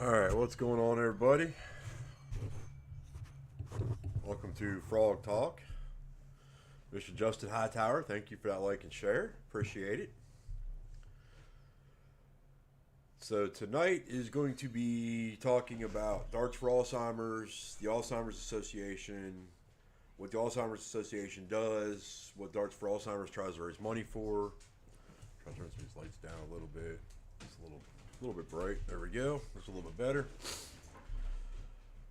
Alright, what's going on, everybody? Welcome to Frogg Talk. Mr. Justin Hightower, thank you for that like and share. Appreciate it. So, tonight is going to be talking about Darts for Alzheimer's, the Alzheimer's Association, what the Alzheimer's Association does, what Darts for Alzheimer's tries to raise money for. Try to turn these lights down a little bit. It's a little bit bright. There we go. That's a little bit better.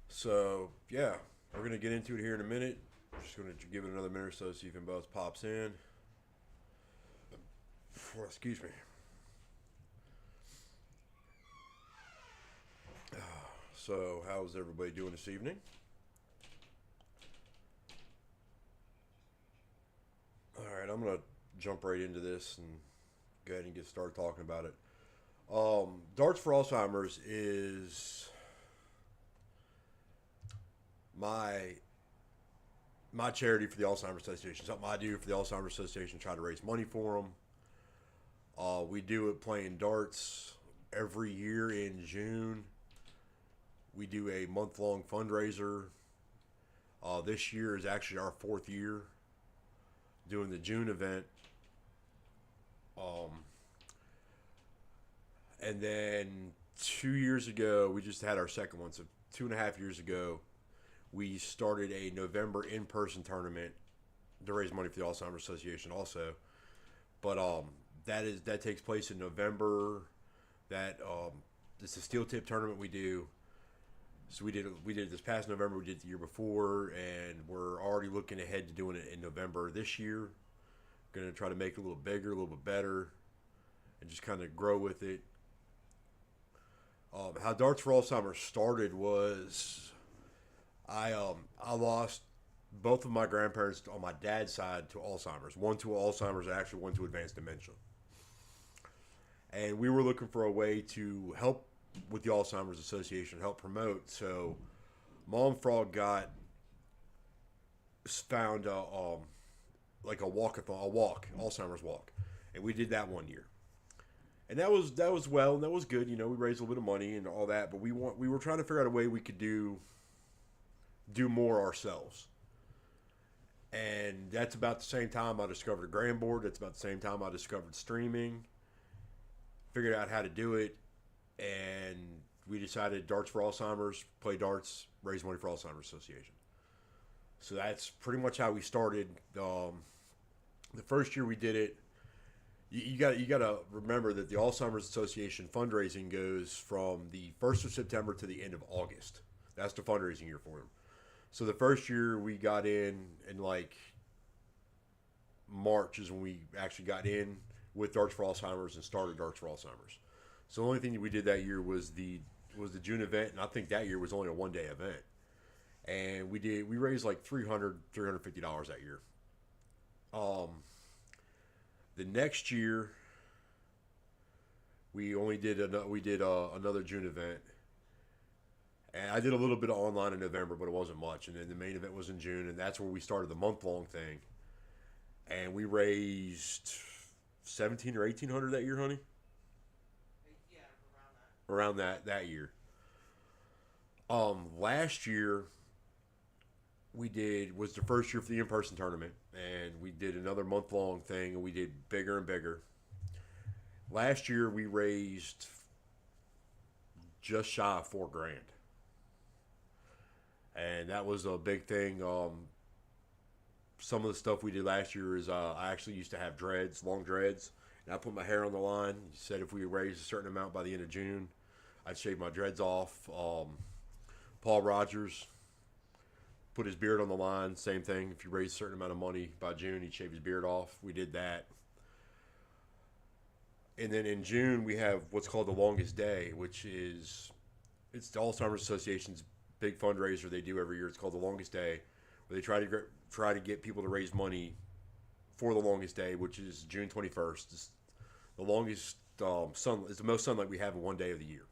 So, yeah, we're going to get into it here in a minute. Just going to give it another minute or so, see if anybody else pops in. Excuse me. So, how's everybody doing this evening? Alright, I'm going to jump right into this and go ahead and get started talking about it. Darts for Alzheimer's is my charity for the Alzheimer's Association. Something I do for the Alzheimer's Association, try to raise money for them. We do it playing darts every year in June. We do a month-long fundraiser. This year is actually our 4th year doing the June event. And then 2 years ago, we just had our second one. So 2.5 years ago, we started a November in-person tournament to raise money for the Alzheimer's Association also. But that takes place in November. It's a steel tip tournament we do. So we did it this past November. We did it the year before, and we're already looking ahead to doing it in November this year. Going to try to make it a little bigger, a little bit better, and just kind of grow with it. How Darts for Alzheimer's started was I lost both of my grandparents on my dad's side to Alzheimer's. One to Alzheimer's, and actually one to advanced dementia. And we were looking for a way to help with the Alzheimer's Association, help promote. So Mom Frog found like a Alzheimer's walk, and we did that one year. And that was well, and that was good. You know, we raised a little bit of money and all that, but we were trying to figure out a way we could do more ourselves. And that's about the same time I discovered a gram board. That's about the same time I discovered streaming. Figured out how to do it, and we decided Darts for Alzheimer's, play darts, raise money for Alzheimer's Association. So that's pretty much how we started. The first year we did it, you got to remember that the Alzheimer's Association fundraising goes from the 1st of September to the end of August. That's the fundraising year for them. So the first year we got in like March is when we actually got in with Darts for Alzheimer's and started Darts for Alzheimer's. So the only thing that we did that year was the June event, and I think that year was only a one-day event. And we raised like $350 that year. The next year, we did another June event, and I did a little bit of online in November, but it wasn't much. And then the main event was in June, and that's where we started the month-long thing. And we raised 17 or 1800 that year, honey. Yeah, around that. Around that year. Last year was the first year for the in-person tournament, and we did another month-long thing, and we did bigger and bigger. Last year we raised just shy of $4,000, and that was a big thing. Some of the stuff we did last year is I actually used to have dreads, long dreads, and I put my hair on the line. He said if we raised a certain amount by the end of June, I'd shave my dreads off. Paul Rogers put his beard on the line. Same thing. If you raise a certain amount of money by June, he'd shave his beard off. We did that. And then in June, we have what's called the Longest Day, it's the Alzheimer's Association's big fundraiser they do every year. It's called the Longest Day, where they try to get people to raise money for the Longest Day, which is June 21st. It's the longest it's the most sunlight we have in one day of the year.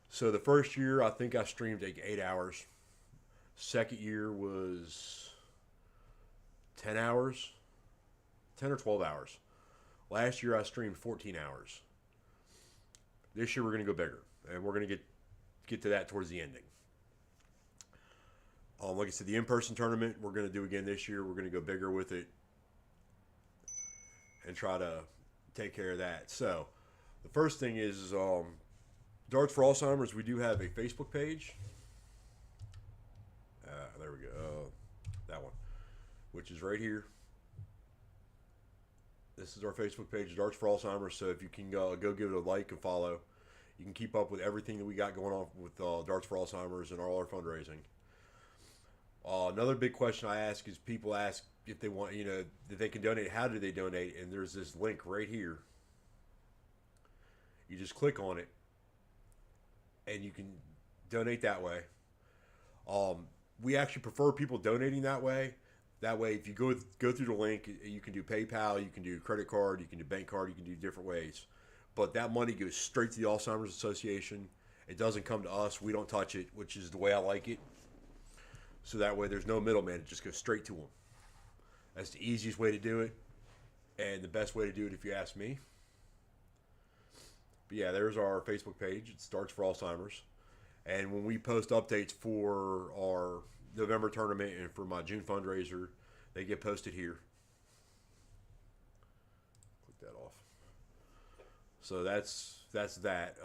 So the first year, I think I streamed like 8 hours. Second year was 10 hours, 10 or 12 hours. Last year I streamed 14 hours. This year we're going to go bigger, and we're going to get get to that towards the ending. Like I said, the in-person tournament we're going to do again this year. We're going to go bigger with it and try to take care of that. So, the first thing is Darts for Alzheimer's. We do have a Facebook page. There we go. That one, which is right here. This is our Facebook page, Darts for Alzheimer's. So if you can go give it a like and follow, you can keep up with everything that we got going on with Darts for Alzheimer's and all our fundraising. Another big question I ask is people ask if they want, if they can donate. How do they donate? And there's this link right here. You just click on it, and you can donate that way. We actually prefer people donating that way. That way, if you go through the link, you can do PayPal, you can do credit card, you can do bank card, you can do different ways. But that money goes straight to the Alzheimer's Association. It doesn't come to us. We don't touch it, which is the way I like it. So that way, there's no middleman. It just goes straight to them. That's the easiest way to do it, and the best way to do it, if you ask me. But yeah, there's our Facebook page. It starts for Alzheimer's. And when we post updates for our November tournament and for my June fundraiser, they get posted here. Click that off. So that's that.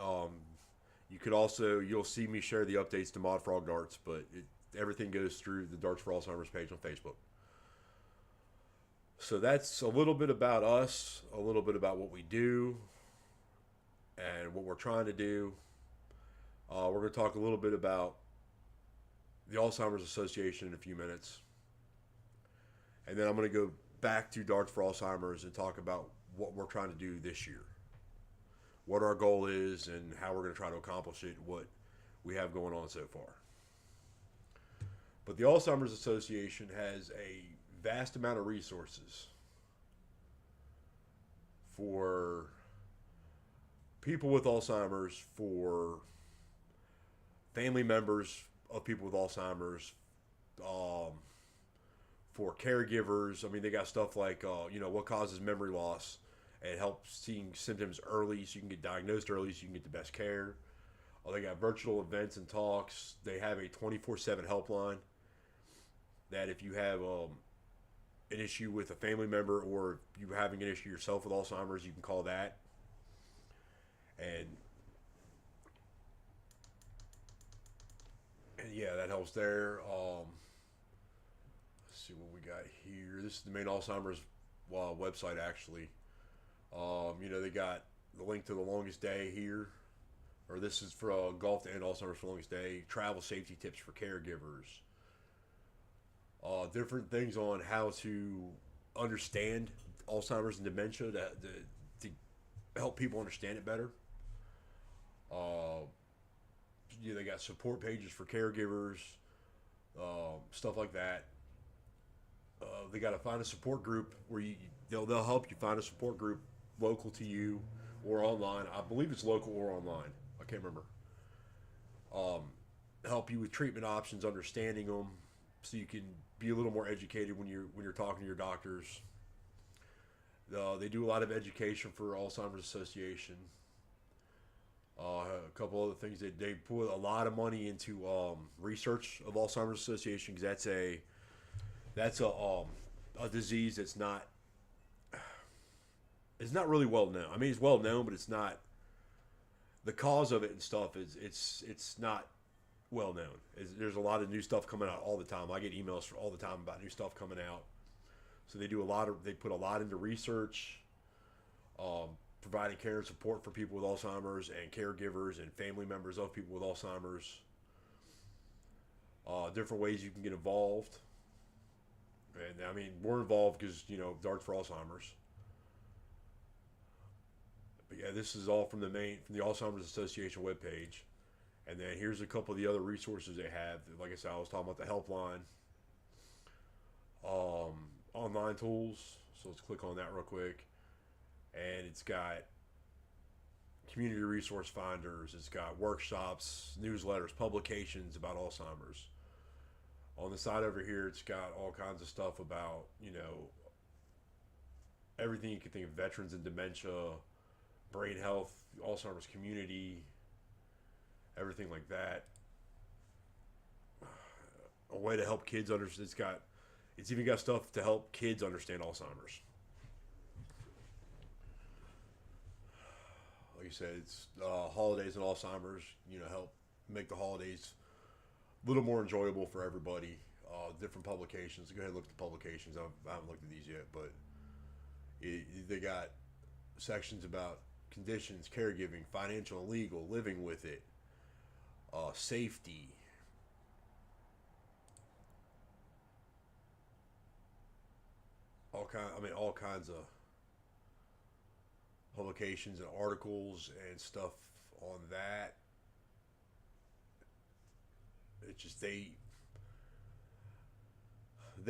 You could also, you'll see me share the updates to Mod Frogg Darts, but everything goes through the Darts for Alzheimer's page on Facebook. So that's a little bit about us, a little bit about what we do, and what we're trying to do. We're going to talk a little bit about the Alzheimer's Association in a few minutes. And then I'm going to go back to Darts for Alzheimer's and talk about what we're trying to do this year. What our goal is and how we're going to try to accomplish it, what we have going on so far. But the Alzheimer's Association has a vast amount of resources for people with Alzheimer's, for family members of people with Alzheimer's, for caregivers. I mean, they got stuff like, what causes memory loss. It helps seeing symptoms early so you can get diagnosed early so you can get the best care. They got virtual events and talks. They have a 24/7 helpline that if you have an issue with a family member or if you're having an issue yourself with Alzheimer's, you can call that. And yeah, that helps there. Let's see what we got here. This is the main Alzheimer's website, actually. They got the link to the longest day here. Or this is for golf to end Alzheimer's for longest day. Travel safety tips for caregivers. Different things on how to understand Alzheimer's and dementia to help people understand it better. They got support pages for caregivers, stuff like that. They got to find a support group where they'll help you find a support group local to you or online. I believe it's local or online. I can't remember. Help you with treatment options, understanding them, so you can be a little more educated when you're talking to your doctors. They do a lot of education for Alzheimer's Association. A couple other things they put a lot of money into research of Alzheimer's Association because that's a disease that's not really well known. I mean, it's well known, but it's not the cause of it and stuff it's not well known. There's a lot of new stuff coming out all the time. I get emails all the time about new stuff coming out. So they put a lot into research, providing care and support for people with Alzheimer's and caregivers and family members of people with Alzheimer's. Different ways you can get involved. And I mean, we're involved because, Darts for Alzheimer's. But yeah, this is all from the Alzheimer's Association webpage. And then here's a couple of the other resources they have. Like I said, I was talking about the helpline. Online tools. So let's click on that real quick. And it's got community resource finders. It's got workshops, newsletters, publications about Alzheimer's. On the side over here, it's got all kinds of stuff about, everything you can think of, veterans and dementia, brain health, Alzheimer's community. everything like that. A way to help kids understand. It's even got stuff to help kids understand Alzheimer's. Like you said, it's holidays and Alzheimer's. Help make the holidays a little more enjoyable for everybody. Different publications. Go ahead and look at the publications. I haven't looked at these yet, but they got sections about conditions, caregiving, financial and legal, living with it, safety. All kinds of publications and articles and stuff on that. It's just they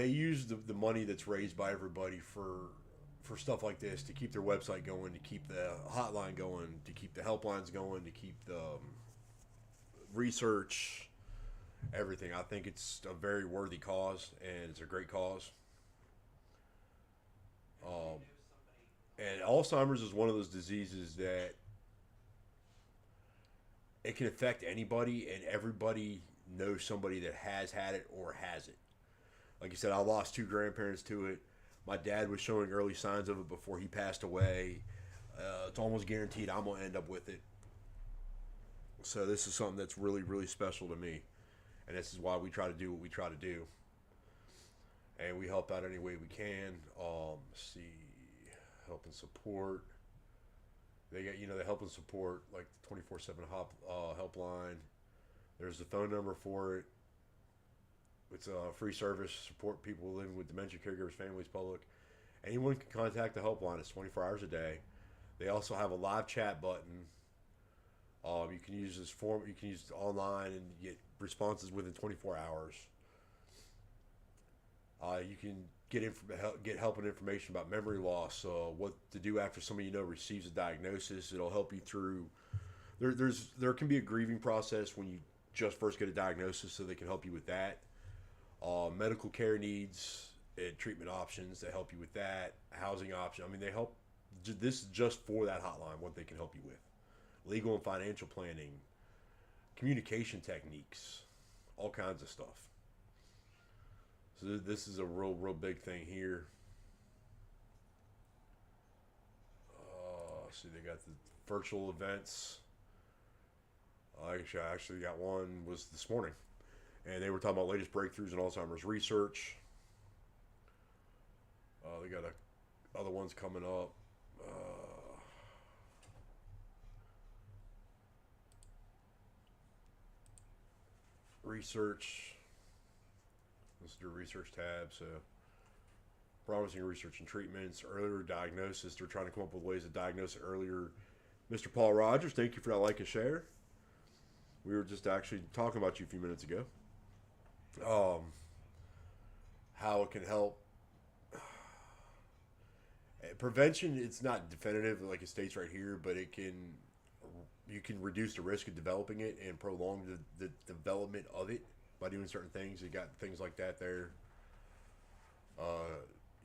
use the money that's raised by everybody for stuff like this, to keep their website going, to keep the hotline going, to keep the helplines going, to keep the research, everything. I think it's a very worthy cause, and it's a great cause. And Alzheimer's is one of those diseases that it can affect anybody, and everybody knows somebody that has had it or has it. Like you said, I lost two grandparents to it. My dad was showing early signs of it before he passed away. It's almost guaranteed I'm going to end up with it. So this is something that's really, really special to me. And this is why we try to do what we try to do. And we help out any way we can. See, help and support. They got, the help and support, like the 24/7 helpline. There's the phone number for it. It's a free service, support people living with dementia, caregivers, families, public. Anyone can contact the helpline. It's 24 hours a day. They also have a live chat button. You can use this form. You can use it online and get responses within 24 hours. You can get help and information about memory loss, what to do after somebody receives a diagnosis. It'll help you through. There can be a grieving process when you just first get a diagnosis, so they can help you with that. Medical care needs and treatment options that help you with that. Housing option. They help. This is just for that hotline, what they can help you with. Legal and financial planning, communication techniques, all kinds of stuff. So this is a real, real big thing here. See, they got the virtual events. I actually got one was this morning. And they were talking about latest breakthroughs in Alzheimer's research. They got other ones coming up. Research. Let's do a research tab. So, promising research and treatments, earlier diagnosis. They're trying to come up with ways to diagnose it earlier. Mr. Paul Rogers, thank you for that like and share. We were just actually talking about you a few minutes ago. How it can help. Prevention, it's not definitive like it states right here, but you can reduce the risk of developing it and prolong the development of it by doing certain things. You got things like that there.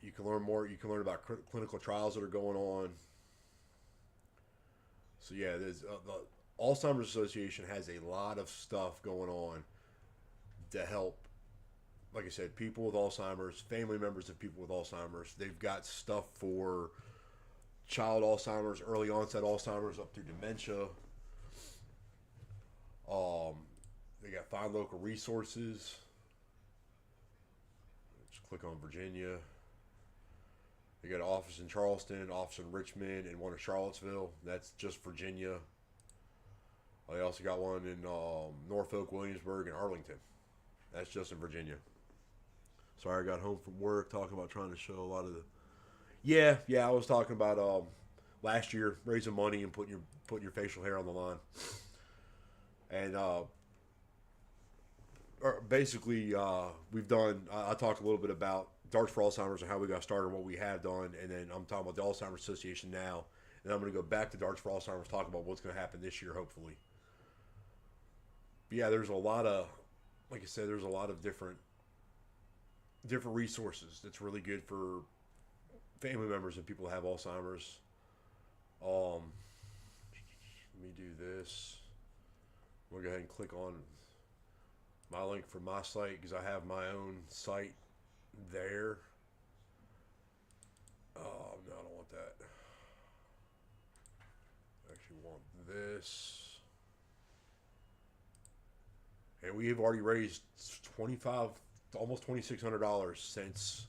You can learn more. You can learn about clinical trials that are going on. So yeah, there's the Alzheimer's Association has a lot of stuff going on to help. Like I said, people with Alzheimer's, family members of people with Alzheimer's. They've got stuff for child Alzheimer's, early onset Alzheimer's, up through dementia. They got find local resources. Just click on Virginia. They got an office in Charleston, office in Richmond, and one in Charlottesville. That's just Virginia. They also got one in Norfolk, Williamsburg, and Arlington. That's just in Virginia. Sorry, I got home from work talking about trying to show a lot of the. Yeah, I was talking about last year raising money and putting your facial hair on the line, and basically we've done. I talked a little bit about Darts for Alzheimer's and how we got started and what we have done, and then I'm talking about the Alzheimer's Association now, and I'm going to go back to Darts for Alzheimer's, talk about what's going to happen this year, hopefully. But yeah, there's a lot of, like I said, there's a lot of different resources that's really good for family members of people who have Alzheimer's. Let me do this. We'll go ahead and click on my link for my site because I have my own site there. Oh, no, I don't want that. I actually want this. And we have already raised almost $2,600 since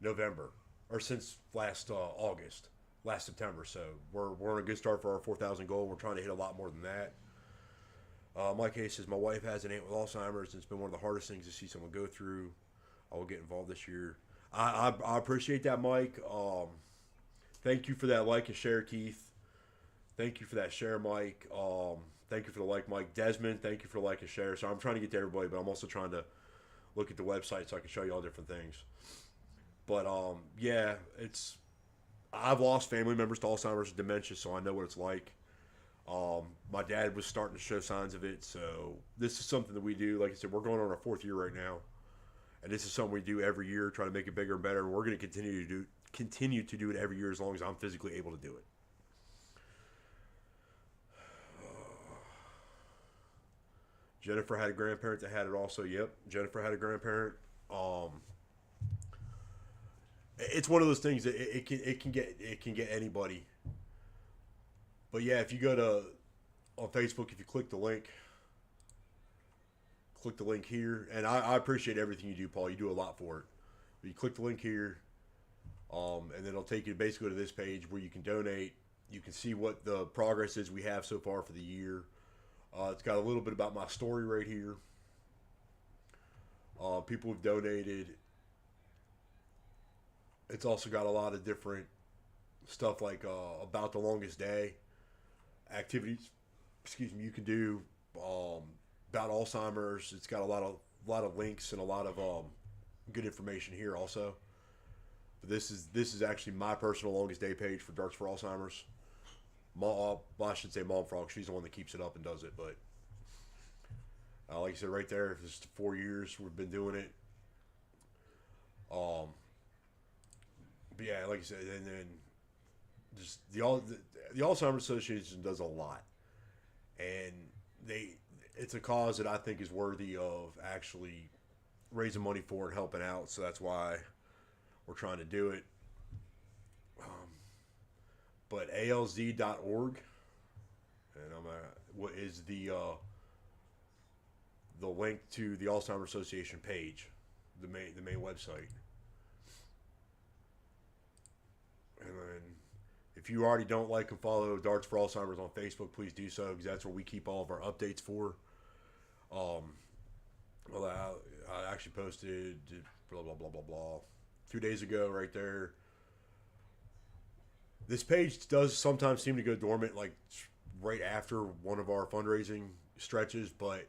November, or since last August, last September. So we're on a good start for our 4,000 goal. We're trying to hit a lot more than that. My case is my wife has an aunt with Alzheimer's, and it's been one of the hardest things to see someone go through. I will get involved this year. I appreciate that, Mike. Thank you for that like and share, Keith. Thank you for that share, Mike. Thank you for the like, Mike. Desmond, thank you for the like and share. So I'm trying to get to everybody, but I'm also trying to look at the website so I can show you all different things. But yeah, I've lost family members to Alzheimer's and dementia, so I know what it's like. My dad was starting to show signs of it, so this is something that we do. Like I said, we're going on our 4th year right now, and this is something we do every year, try to make it bigger and better. And we're going to continue to do it every year as long as I'm physically able to do it. Jennifer had a grandparent that had it also. Yep, Jennifer had a grandparent. It's one of those things that it can get anybody. But yeah, if you go on Facebook, if you click the link here, and I appreciate everything you do, Paul. You do a lot for it. But you click the link here, and then it'll take you basically to this page where you can donate. You can see what the progress is we have so far for the year. It's got a little bit about my story right here. People have donated. It's also got a lot of different stuff like about the longest day, activities, you can do about Alzheimer's. It's got a lot of links and a lot of good information here also. But this is actually my personal longest day page for Darts for Alzheimer's. I should say Mom Frogg. She's the one that keeps it up and does it. But like I said, right there, this is 4 years we've been doing it. But yeah, like I said, and then just the Alzheimer's Association does a lot, and it's a cause that I think is worthy of actually raising money for and helping out. So that's why we're trying to do it. But alz.org, and what is the link to the Alzheimer's Association page, the main website. And then, if you already don't like and follow Darts for Alzheimer's on Facebook, please do so, because that's where we keep all of our updates for. Well, I actually posted blah blah blah blah blah 2 days ago right there. This page does sometimes seem to go dormant, like right after one of our fundraising stretches, but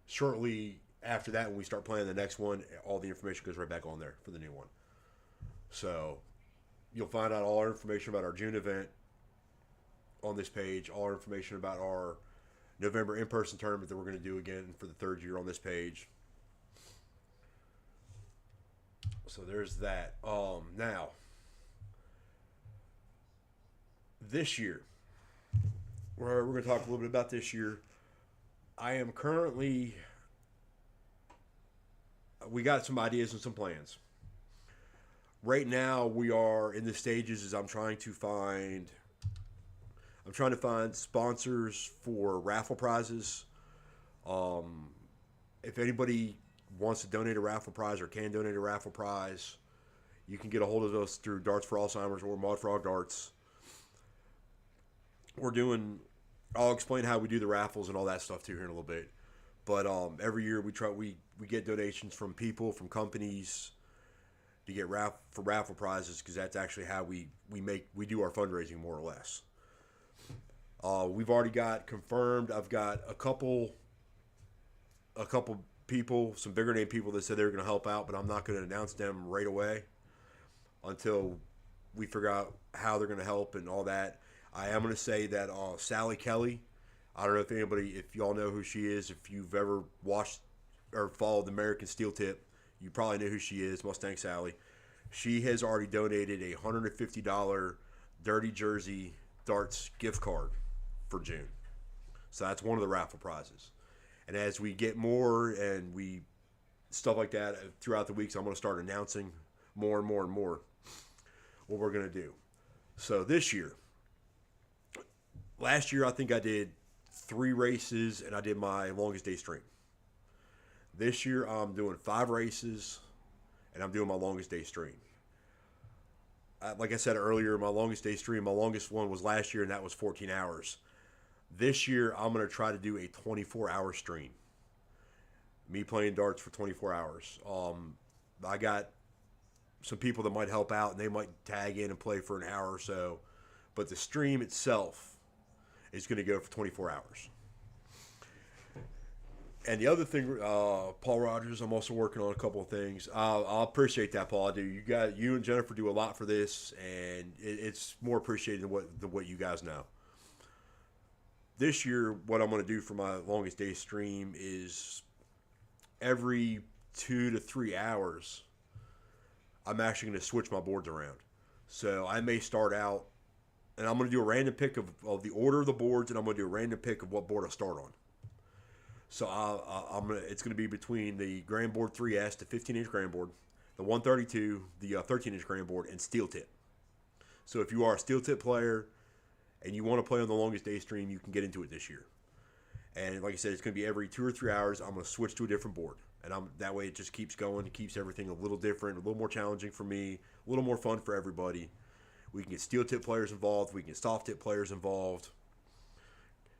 shortly after that, when we start planning the next one, all the information goes right back on there for the new one. So you'll find out all our information about our June event on this page, all our information about our November in-person tournament that we're going to do again for the 3rd year on this page. So there's that. Now, this year, we're going to talk a little bit about this year. We got some ideas and some plans. Right now, we are in the stages as I'm trying to find sponsors for raffle prizes. If anybody wants to donate a raffle prize or can donate a raffle prize, you can get a hold of us through Darts for Alzheimer's or Mod Frogg Darts. I'll explain how we do the raffles and all that stuff too here in a little bit. But every year we get donations from people, from companies to get raffle prizes, because that's actually how we do our fundraising more or less. We've already got confirmed. I've got a couple people, some bigger name people that said they were going to help out, but I'm not going to announce them right away until we figure out how they're going to help and all that. I am going to say that Sally Kelly, I don't know if y'all know who she is. If you've ever watched or followed the American Steel Tip, you probably know who she is, Mustang Sally. She has already donated a $150 Dirty Jersey Darts gift card for June. So that's one of the raffle prizes. And as we get more and we stuff like that throughout the weeks, I'm going to start announcing more and more and more what we're going to do. So this year, last year I think I did 3 races and I did my longest day stream. This year I'm doing 5 races and I'm doing my longest day stream. Like I said earlier, my longest day stream, my longest one was last year, and that was 14 hours. This year, I'm going to try to do a 24-hour stream. Me playing darts for 24 hours. I got some people that might help out, and they might tag in and play for an hour or so. But the stream itself is going to go for 24 hours. And the other thing, Paul Rogers, I'm also working on a couple of things. I'll appreciate that, Paul. I do. You and Jennifer do a lot for this, and it's more appreciated than what you guys know. This year, what I'm going to do for my longest day stream is every 2 to 3 hours, I'm actually going to switch my boards around. So I may start out, and I'm going to do a random pick of the order of the boards, and I'm going to do a random pick of what board I start on. So it's going to be between the Grand Board 3S, the 15-inch Grand Board, the 132, the 13-inch Grand Board, and steel tip. So if you are a steel tip player and you want to play on the longest day stream, you can get into it this year. And like I said, it's going to be every 2 or 3 hours. I'm going to switch to a different board. And that way it just keeps going. It keeps everything a little different, a little more challenging for me, a little more fun for everybody. We can get steel tip players involved. We can get soft tip players involved.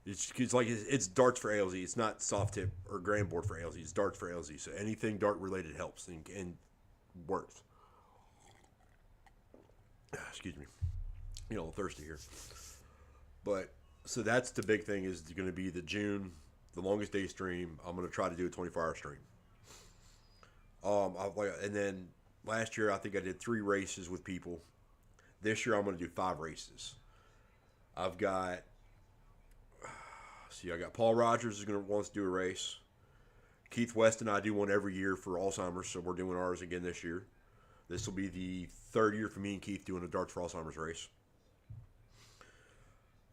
It's darts for ALZ. It's not soft tip or grand board for ALZ. It's darts for ALZ. So anything dart related helps and works. Excuse me. A little thirsty here. But so that's the big thing is going to be the longest day stream. I'm going to try to do a 24-hour stream. And then last year I think I did 3 races with people. This year I'm going to do 5 races. I got Paul Rogers wants to do a race. Keith West and I do one every year for Alzheimer's, so we're doing ours again this year. This will be the 3rd year for me and Keith doing a Darts for Alzheimer's race.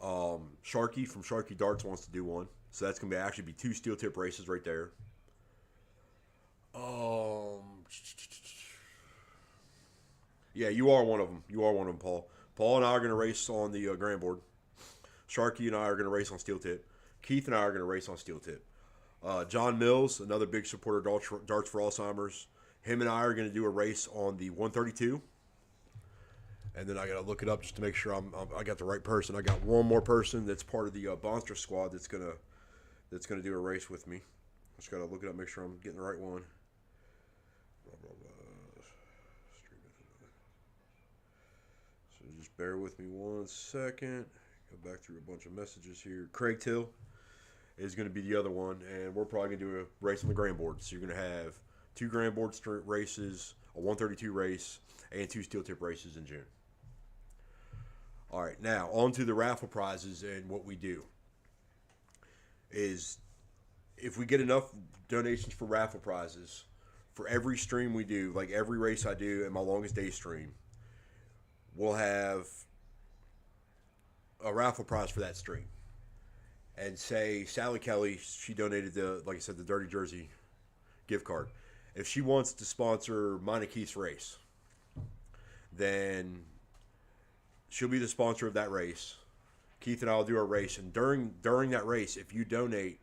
Sharky from Sharky Darts wants to do one, so that's going to actually be 2 steel tip races right there. Yeah, you are one of them. Paul. Paul and I are going to race on the Grand Board. Sharky and I are going to race on steel tip. Keith and I are going to race on steel tip. John Mills, another big supporter of Darts for Alzheimer's. Him and I are going to do a race on the 132. And then I got to look it up just to make sure I got the right person. I got one more person that's part of the Bonster squad that's gonna do a race with me. Just got to look it up, make sure I'm getting the right one. Blah, blah, blah. So just bear with me 1 second. Go back through a bunch of messages here. Craig Till is going to be the other one, and we're probably going to do a race on the Grand Board. So you're going to have 2 Grand Board races, a 132 race, and 2 steel tip races in June. All right, now on to the raffle prizes, and what we do is if we get enough donations for raffle prizes, for every stream we do, like every race I do in my longest day stream, we'll have a raffle prize for that stream. And say Sally Kelly, she donated like I said, the Dirty Jersey gift card. If she wants to sponsor mine and Keith's race, then she'll be the sponsor of that race. Keith and I will do a race, and during that race, if you donate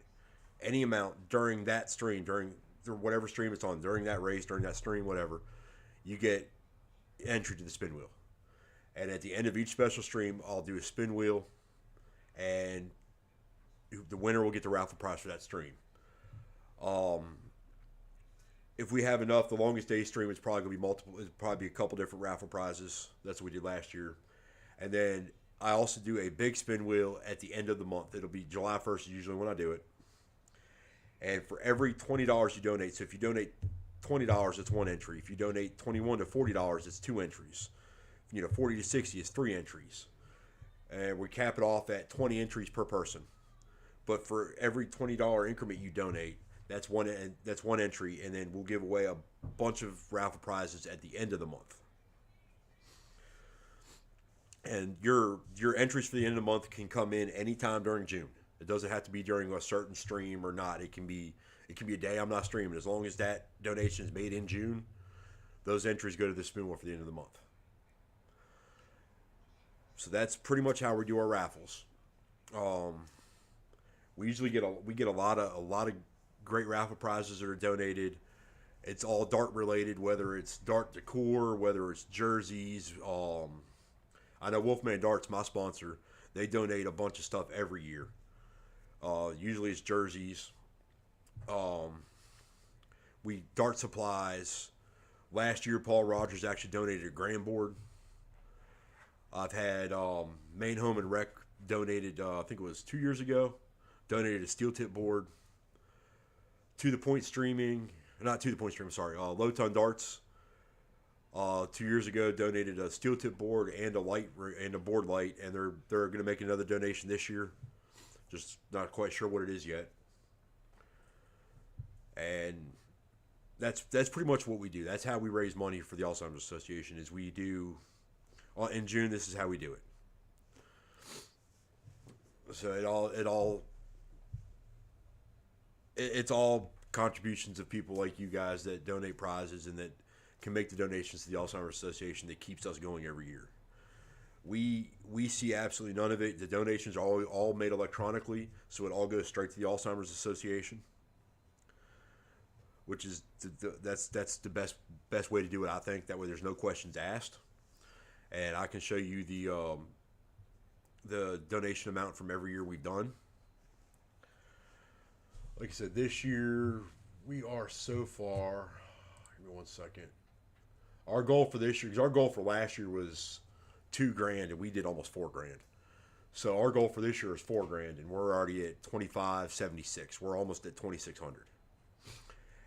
any amount during that stream, during whatever stream it's on, during that race, during that stream, whatever, you get entry to the spin wheel. And at the end of each special stream, I'll do a spin wheel, and the winner will get the raffle prize for that stream. If we have enough, the longest day stream is probably going to be multiple. It's probably a couple different raffle prizes. That's what we did last year. And then I also do a big spin wheel at the end of the month. It'll be July 1st is usually when I do it. And for every $20 you donate, so if you donate $20, it's 1 entry. If you donate $21 to $40, it's 2 entries. 40 to 60 is 3 entries. And we cap it off at 20 entries per person. But for every $20 increment you donate, that's one entry, and then we'll give away a bunch of raffle prizes at the end of the month. And your entries for the end of the month can come in anytime during June. It doesn't have to be during a certain stream or not. It can be a day I'm not streaming. As long as that donation is made in June, those entries go to the spoon wheel for the end of the month. So that's pretty much how we do our raffles. Um, we usually get a lot of great raffle prizes that are donated. It's all dart related, whether it's dart decor, whether it's jerseys. I know Wolfman Darts, my sponsor, they donate a bunch of stuff every year. Usually it's jerseys. Um, we dart supplies. Last year, Paul Rogers actually donated a grand board. I've had Main Home and Rec donated. I think it was 2 years ago. Donated a steel tip board. To the Point Streaming, not To the Point Streaming. Sorry, Low Ton Darts. 2 years ago, donated a steel tip board and a light and a board light, and they're going to make another donation this year. Just not quite sure what it is yet. And that's pretty much what we do. That's how we raise money for the Alzheimer's Association. Is we do in June. This is how we do it. So it's all contributions of people like you guys that donate prizes and that can make the donations to the Alzheimer's Association that keeps us going every year. We see absolutely none of it. The donations are all made electronically, so it all goes straight to the Alzheimer's Association, which is that's the best way to do it, I think. That way, there's no questions asked, and I can show you the donation amount from every year we've done. Like I said, this year we are so far. Give me 1 second. Our goal for this year, because our goal for last year was $2,000, and we did almost $4,000. So our goal for this year is $4,000, and we're already at 2,576. We're almost at 2,600.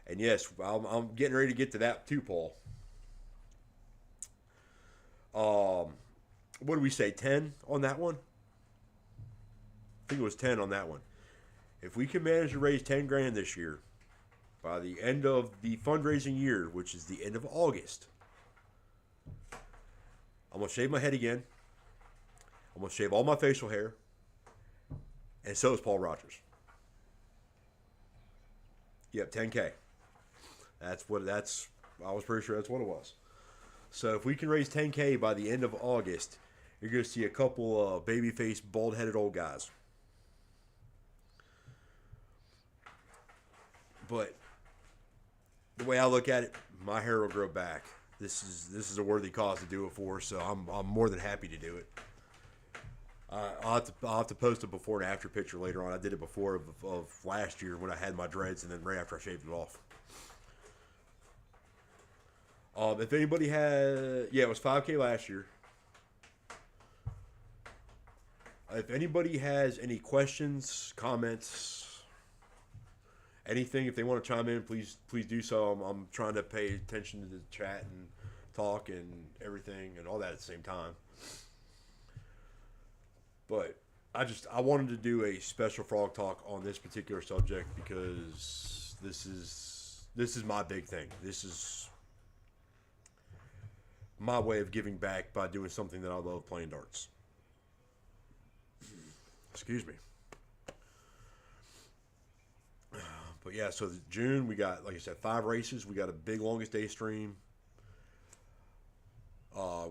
And yes, I'm getting ready to get to that too, Paul. What did we say? 10 on that one? I think it was 10 on that one. If we can manage to raise $10,000 this year, by the end of the fundraising year, which is the end of August, I'm going to shave my head again. I'm going to shave all my facial hair. And so is Paul Rogers. Yep, 10K. I was pretty sure that's what it was. So if we can raise 10K by the end of August, you're going to see a couple of baby-faced, bald-headed old guys. But the way I look at it, my hair will grow back. This is a worthy cause to do it for, so I'm more than happy to do it. I'll have to post a before and after picture later on. I did it before of last year when I had my dreads, and then right after I shaved it off. If anybody had, it was 5K last year. If anybody has any questions, comments, anything, if they want to chime in, please do so. I'm trying to pay attention to the chat and talk and everything and all that at the same time. But I wanted to do a special Frogg Talk on this particular subject because this is my big thing. This is my way of giving back by doing something that I love, playing darts. Excuse me. But yeah, so June we got, like I said, 5 races. We got a big longest day stream.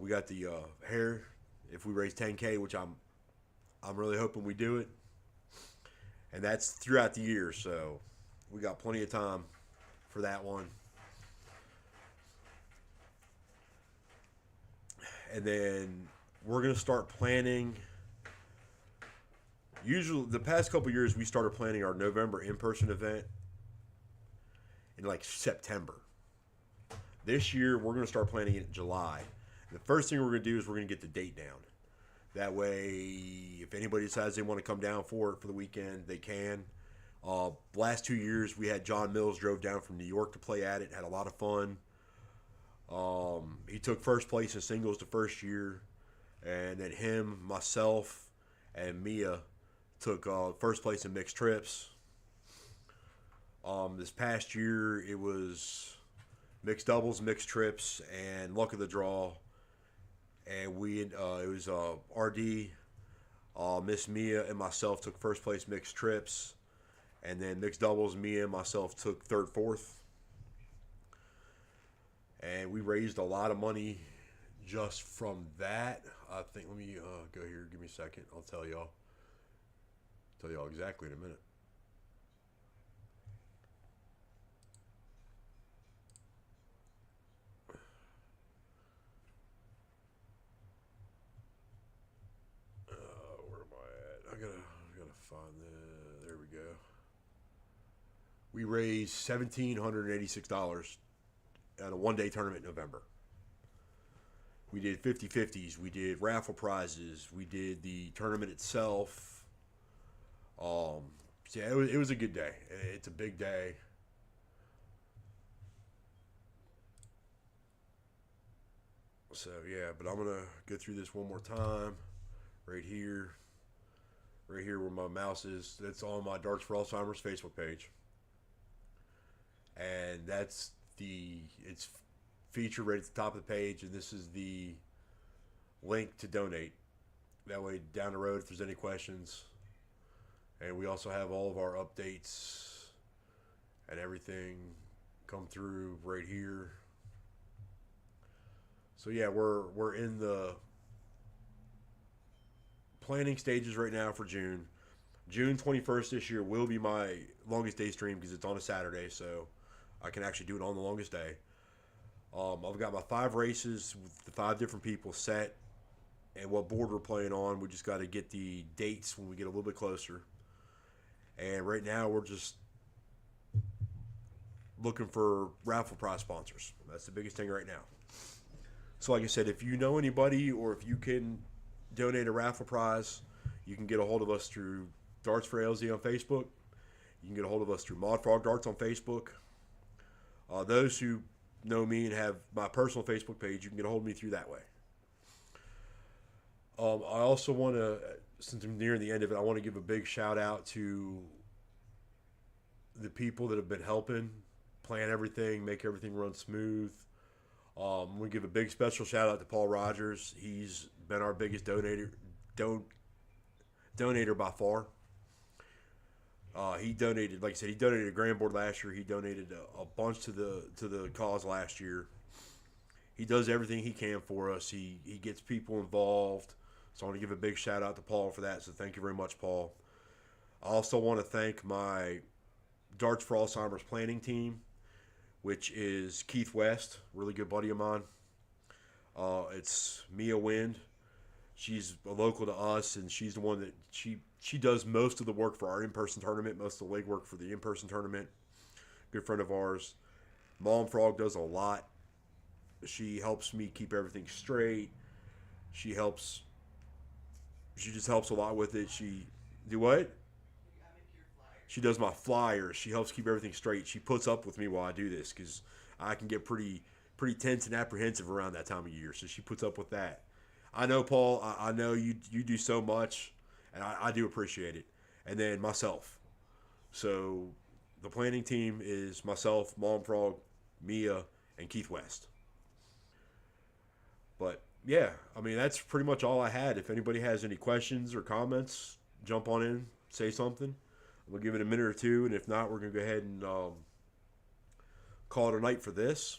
We got the hair. If we raise 10K, which I'm really hoping we do it, and that's throughout the year. So we got plenty of time for that one. And then we're gonna start planning. Usually, the past couple years, we started planning our November in-person event in like September. This year, we're going to start planning it in July. And the first thing we're going to do is we're going to get the date down. That way, if anybody decides they want to come down for it for the weekend, they can. Last 2 years, we had John Mills drove down from New York to play at it. Had a lot of fun. He took first place in singles the first year. And then him, myself, and Mia took first place in mixed trips. This past year, it was mixed doubles, mixed trips, and luck of the draw. And it was RD, Miss Mia and myself took first place mixed trips, and then mixed doubles, Mia and myself took third, fourth, and we raised a lot of money just from that. I think. Let me go here. Give me a second. I'll tell y'all. Tell y'all exactly in a minute. Where am I at? I gotta find the. There we go. We raised $1,786 at a 1 day tournament in November. We did 50/50s. We did raffle prizes. We did the tournament itself. So yeah, it was a good day. It's a big day. So yeah, but I'm gonna go through this one more time. Right here, right here where my mouse is. That's on my Darts for Alzheimer's Facebook page, and it's featured right at the top of the page, and this is the link to donate. That way, down the road, if there's any questions, and we also have all of our updates and everything come through right here. So yeah, we're in the planning stages right now for June. June 21st this year will be my longest day stream because it's on a Saturday, so I can actually do it on the longest day. I've got my 5 races with the 5 different people set and what board we're playing on. We just got to get the dates when we get a little bit closer. And right now we're just looking for raffle prize sponsors. That's the biggest thing right now. So like I said, if you know anybody or if you can donate a raffle prize, you can get a hold of us through Darts for ALZ on Facebook. You can get a hold of us through Frogg Darts on Facebook. Those who know me and have my personal Facebook page, you can get a hold of me through that way. I also want to, since I'm nearing the end of it, I want to give a big shout out to the people that have been helping plan everything, make everything run smooth. We give a big special shout out to Paul Rogers. He's been our biggest donator by far. He donated, like I said, he donated a grand board last year. He donated a bunch to the cause last year. He does everything he can for us. He gets people involved. So I want to give a big shout out to Paul for that. So thank you very much, Paul. I also want to thank my Darts for Alzheimer's planning team, which is Keith West, really good buddy of mine. It's Mia Wind. She's a local to us, and she's the one that she does most of the work for our in-person tournament, most of the legwork for the in-person tournament. Good friend of ours. Mom Frog does a lot. She helps me keep everything straight. She helps. She just helps a lot with it. She do what? She does my flyers. She helps keep everything straight. She puts up with me while I do this because I can get pretty tense and apprehensive around that time of year. So she puts up with that. I know, Paul. I know you do so much, and I do appreciate it. And then myself. So the planning team is myself, Mom Frog, Mia, and Keith West. But yeah, I mean that's pretty much all I had. If anybody has any questions or comments, jump on in, say something. We'll give it a minute or two, and if not, we're gonna go ahead and call it a night for this.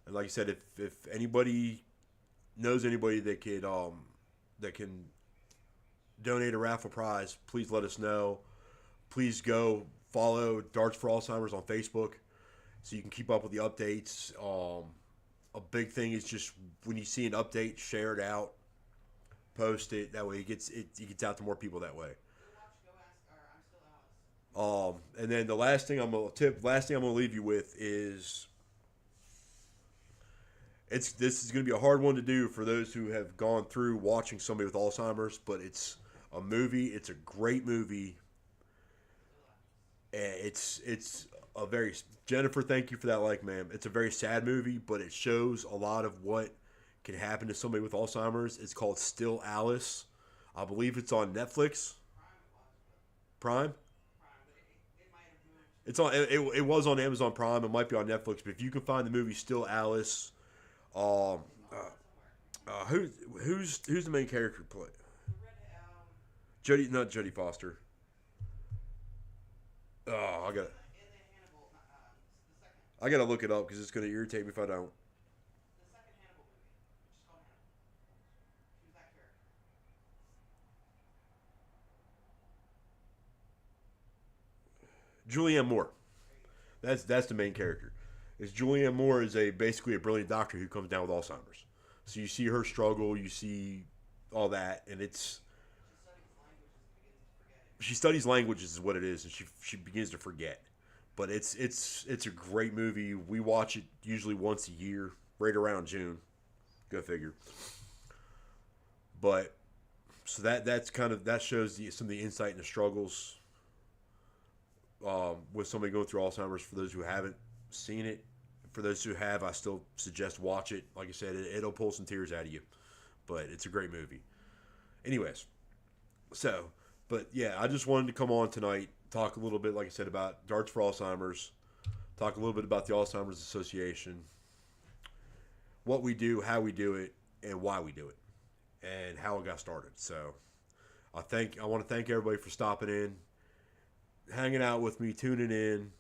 And like I said, if anybody knows anybody that can donate a raffle prize, please let us know. Please go follow Darts for Alzheimer's on Facebook so you can keep up with the updates. A big thing is just when you see an update, share it out, post it. That way it gets out to more people that way. And then the last thing I'm gonna leave you with is this is gonna be a hard one to do for those who have gone through watching somebody with Alzheimer's, but it's a movie. It's a great movie. And it's a very Jennifer. Thank you for that, like, ma'am. It's a very sad movie, but it shows a lot of what can happen to somebody with Alzheimer's. It's called Still Alice. I believe it's on Netflix. Prime. It's on. It was on Amazon Prime. It might be on Netflix, but if you can find the movie Still Alice, um, uh, Who's the main character play? The red, Not Jodie Foster. Oh, in the Hannibal, the second, I gotta look it up because it's gonna irritate me if I don't. the second Hannibal movie, which is called Hannibal. She was that character. Julianne Moore. There you go. That's the main character. Is Julianne Moore is basically a brilliant doctor who comes down with Alzheimer's. So you see her struggle, you see all that, and it's She studies languages she studies languages is and begins to forget it. what it is, and she begins to forget. But it's a great movie. We watch it usually once a year, right around June. Go figure. But so that's kind of that shows some of the insight and the struggles with somebody going through Alzheimer's. For those who haven't seen it, for those who have, I still suggest watch it. Like I said, it'll pull some tears out of you, but it's a great movie. Anyways, so but yeah, I just wanted to come on tonight, talk a little bit, like I said, about Darts for Alzheimer's, talk a little bit about the Alzheimer's Association, what we do, how we do it, and why we do it, and how it got started. So I want to thank everybody for stopping in, hanging out with me, tuning in.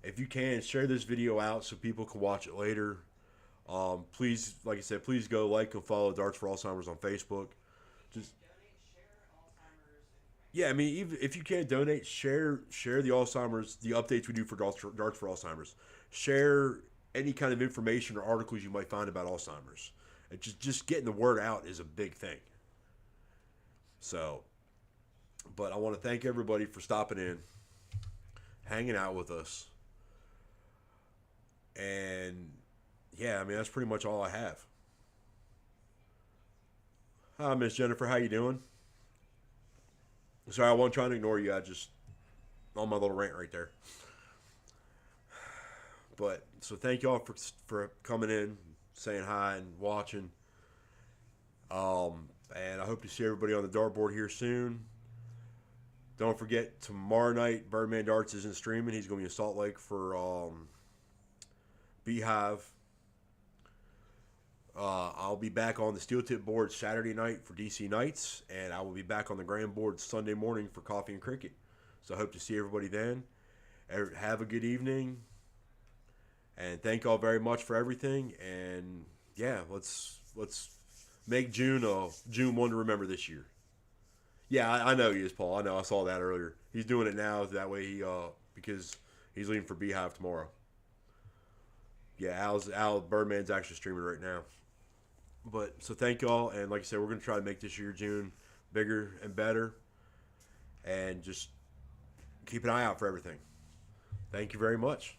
If you can, share this video out so people can watch it later. Please, like I said, please go like and follow Darts for Alzheimer's on Facebook. Just Donate, share Alzheimer's information. yeah, I mean, even if you can't donate, share the Alzheimer's, the updates we do for Darts for Alzheimer's. Share any kind of information or articles you might find about Alzheimer's. And just getting the word out is a big thing. So, but I want to thank everybody for stopping in, hanging out with us. And yeah, I mean, that's pretty much all I have. Hi, Miss Jennifer. How you doing? Sorry, I wasn't trying to ignore you. I just on my little rant right there. But so thank y'all for coming in, saying hi, and watching. And I hope to see everybody on the dartboard here soon. Don't forget, tomorrow night, Birdman Darts isn't streaming. He's going to be in Salt Lake for Beehive. I'll be back on the steel tip board Saturday night for DC Nights, and I will be back on the grand board Sunday morning for Coffee and Cricket. So I hope to see everybody then. Have a good evening, and thank y'all very much for everything. And yeah, let's make June 1 to remember this year. Yeah, I know he is, Paul. I know. I saw that earlier. He's doing it now. That way because he's leaving for Beehive tomorrow. Yeah, Al Birdman's actually streaming right now. But so thank y'all, and like I said, we're gonna try to make this year June bigger and better, and just keep an eye out for everything. Thank you very much.